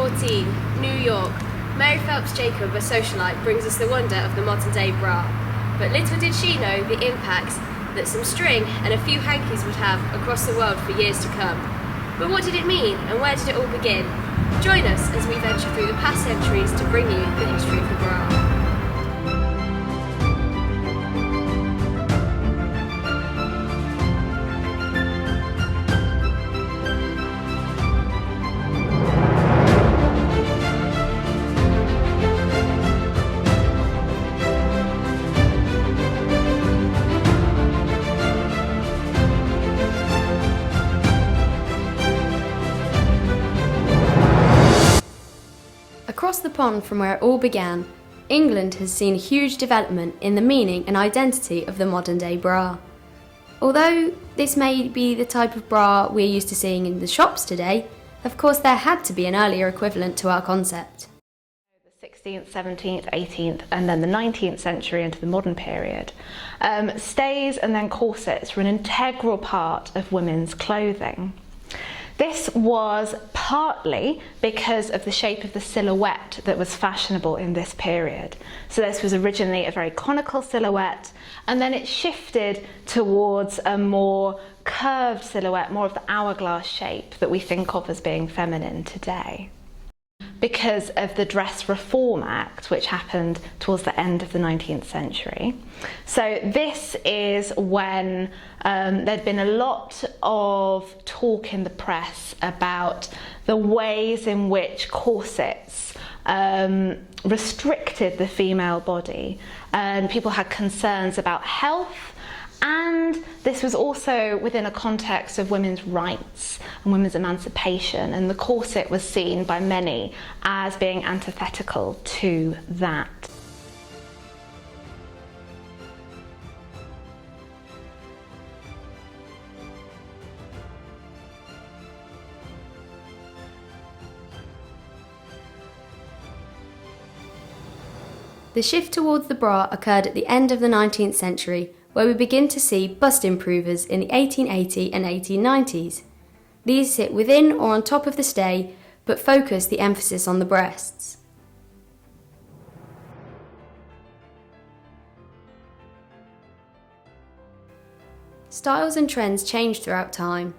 1914, New York. Mary Phelps Jacob, a socialite, brings us the wonder of the modern-day bra. But little did she know the impacts that some string and a few hankies would have across the world for years to come. But what did it mean, and where did it all begin? Join us as we venture through the past centuries to bring you the history of the bra. Across the pond from where it all began, England has seen a huge development in the meaning and identity of the modern-day bra. Although this may be the type of bra we're used to seeing in the shops today, of course there had to be an earlier equivalent to our concept. The 16th, 17th, 18th and then the 19th century into the modern period, stays and then corsets were an integral part of women's clothing. This was partly because of the shape of the silhouette that was fashionable in this period. So this was originally a very conical silhouette, and then it shifted towards a more curved silhouette, more of the hourglass shape that we think of as being feminine today, because of the Dress Reform Act, which happened towards the end of the 19th century. So this is when there'd been a lot of talk in the press about the ways in which corsets restricted the female body, and people had concerns about health. And this was also within a context of women's rights and women's emancipation, and the corset was seen by many as being antithetical to that. The shift towards the bra occurred at the end of the 19th century, where we begin to see bust improvers in the 1880 and 1890s. These sit within or on top of the stay, but focus the emphasis on the breasts. Styles and trends changed throughout time.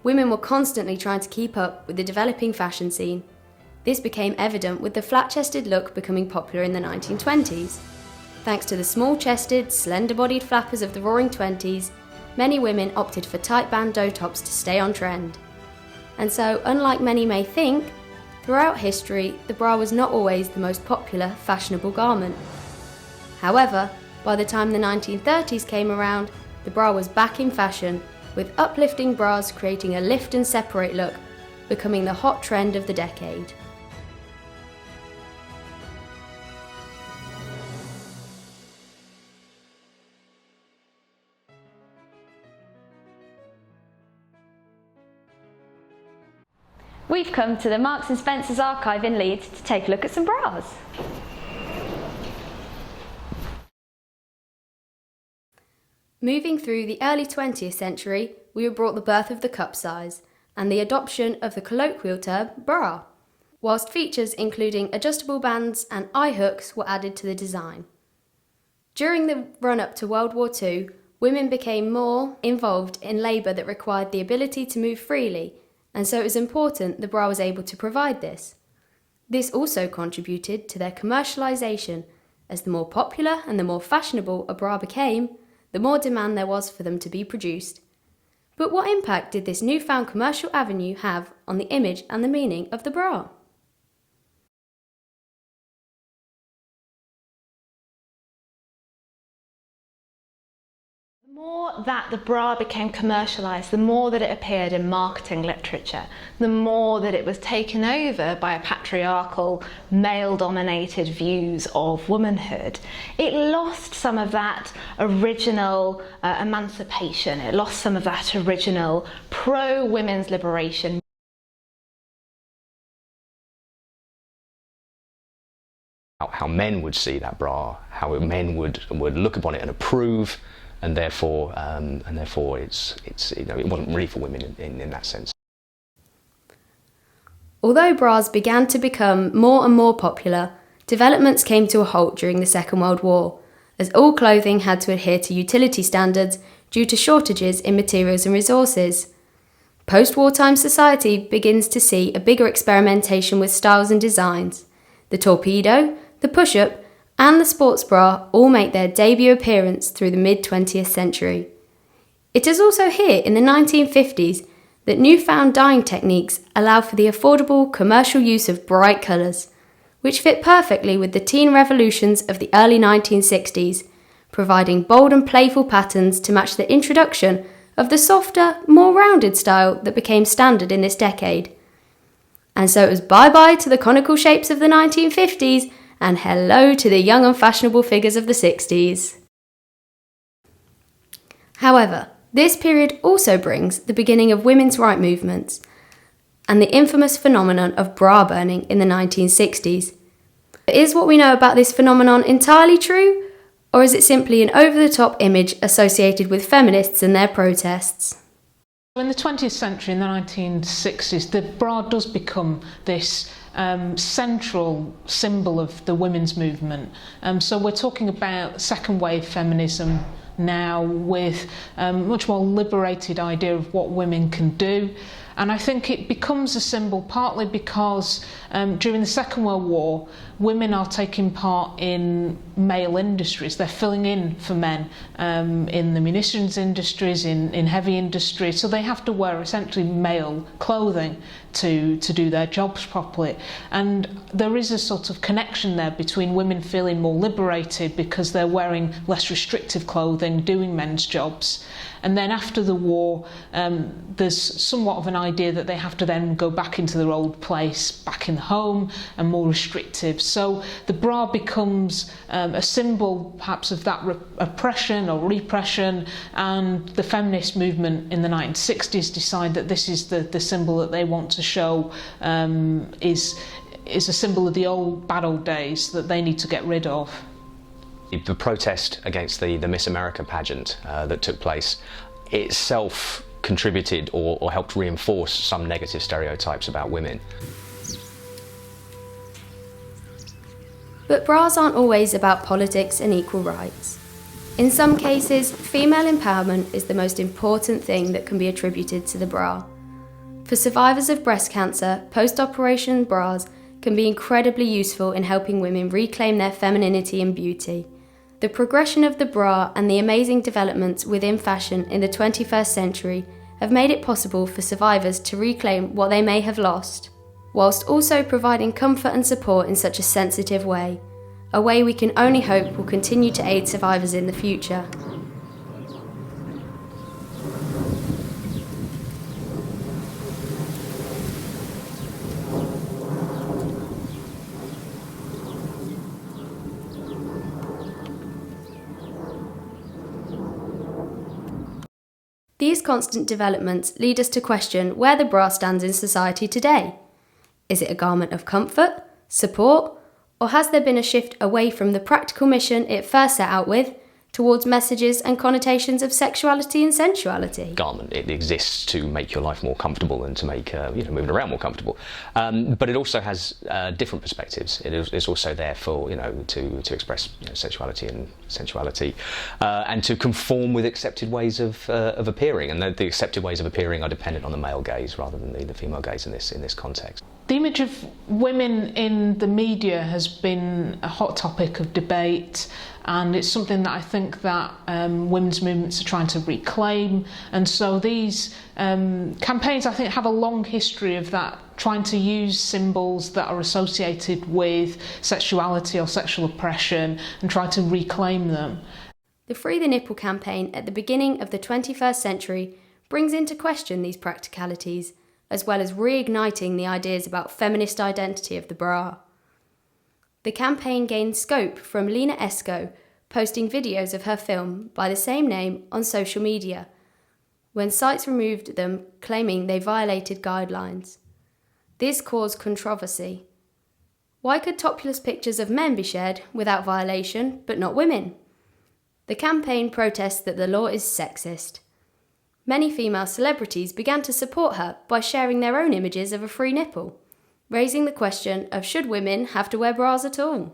Women were constantly trying to keep up with the developing fashion scene. This became evident with the flat-chested look becoming popular in the 1920s. Thanks to the small-chested, slender-bodied flappers of the Roaring Twenties, many women opted for tight bandeau tops to stay on trend. And so, unlike many may think, throughout history, the bra was not always the most popular, fashionable garment. However, by the time the 1930s came around, the bra was back in fashion, with uplifting bras creating a lift and separate look, becoming the hot trend of the decade. We've come to the Marks & Spencer's archive in Leeds to take a look at some bras. Moving through the early 20th century, we were brought the birth of the cup size and the adoption of the colloquial term bra, whilst features including adjustable bands and eye hooks were added to the design. During the run-up to World War II, women became more involved in labour that required the ability to move freely, and so it was important the bra was able to provide this. This also contributed to their commercialisation, as the more popular and the more fashionable a bra became, the more demand there was for them to be produced. But what impact did this newfound commercial avenue have on the image and the meaning of the bra? The more that the bra became commercialised, the more that it appeared in marketing literature, the more that it was taken over by a patriarchal, male-dominated views of womanhood. It lost some of that original emancipation, it lost some of that original pro-women's liberation. How men would see that bra, how men would look upon it and approve, and therefore it's it wasn't really for women in that sense. Although bras began to become more and more popular, developments came to a halt during the Second World War, as all clothing had to adhere to utility standards due to shortages in materials and resources. Post-wartime society begins to see a bigger experimentation with styles and designs. The torpedo, the push-up, and the sports bra all make their debut appearance through the mid-20th century. It is also here in the 1950s that newfound dyeing techniques allow for the affordable commercial use of bright colours, which fit perfectly with the teen revolutions of the early 1960s, providing bold and playful patterns to match the introduction of the softer, more rounded style that became standard in this decade. And so it was bye-bye to the conical shapes of the 1950s and hello to the young and fashionable figures of the 60s. However, this period also brings the beginning of women's rights movements and the infamous phenomenon of bra burning in the 1960s. Is what we know about this phenomenon entirely true, or is it simply an over-the-top image associated with feminists and their protests? In the 20th century, in the 1960s, the bra does become this central symbol of the women's movement. So we're talking about second wave feminism now, with a much more liberated idea of what women can do. And I think it becomes a symbol partly because during the Second World War, women are taking part in male industries. They're filling in for men in the munitions industries, in heavy industry. So they have to wear essentially male clothing to do their jobs properly. And there is a sort of connection there between women feeling more liberated because they're wearing less restrictive clothing, doing men's jobs. And then after the war, there's somewhat of an idea that they have to then go back into their old place, back in the home, and more restrictive. So the bra becomes a symbol perhaps of that oppression or repression, and the feminist movement in the 1960s decide that this is the symbol that they want to show is a symbol of the bad old days that they need to get rid of. The protest against the Miss America pageant that took place itself contributed or helped reinforce some negative stereotypes about women. But bras aren't always about politics and equal rights. In some cases, female empowerment is the most important thing that can be attributed to the bra. For survivors of breast cancer, post-operation bras can be incredibly useful in helping women reclaim their femininity and beauty. The progression of the bra and the amazing developments within fashion in the 21st century have made it possible for survivors to reclaim what they may have lost, whilst also providing comfort and support in such a sensitive way, a way we can only hope will continue to aid survivors in the future. These constant developments lead us to question where the bra stands in society today. Is it a garment of comfort, support, or has there been a shift away from the practical mission it first set out with, towards messages and connotations of sexuality and sensuality? Garment, it exists to make your life more comfortable and to make moving around more comfortable. But it also has different perspectives. It's also there for to express sexuality and sensuality, and to conform with accepted ways of appearing. And the accepted ways of appearing are dependent on the male gaze rather than the female gaze in this context. The image of women in the media has been a hot topic of debate, and it's something that I think that women's movements are trying to reclaim. And so these campaigns, I think, have a long history of that, trying to use symbols that are associated with sexuality or sexual oppression and try to reclaim them. The Free the Nipple campaign at the beginning of the 21st century brings into question these practicalities, as well as reigniting the ideas about feminist identity of the bra. The campaign gained scope from Lena Esco posting videos of her film by the same name on social media, when sites removed them claiming they violated guidelines. This caused controversy. Why could topless pictures of men be shared without violation, but not women? The campaign protests that the law is sexist. Many female celebrities began to support her by sharing their own images of a free nipple. raising the question of should women have to wear bras at all?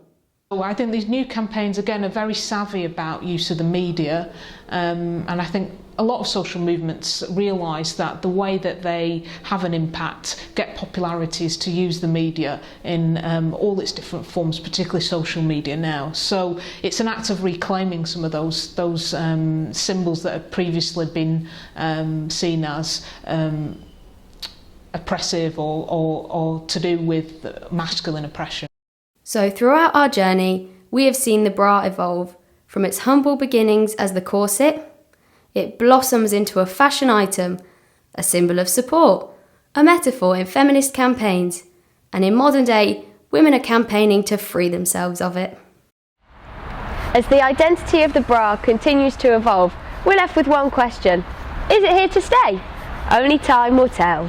Well, I think these new campaigns, again, are very savvy about use of the media, and I think a lot of social movements realise that the way that they have an impact, get popularity, is to use the media in all its different forms, particularly social media now. So it's an act of reclaiming some of those symbols that had previously been seen as oppressive or to do with masculine oppression. So throughout our journey, we have seen the bra evolve from its humble beginnings as the corset. It blossoms into a fashion item, a symbol of support, a metaphor in feminist campaigns, and in modern day, women are campaigning to free themselves of it. As the identity of the bra continues to evolve, we're left with one question: is it here to stay? Only time will tell.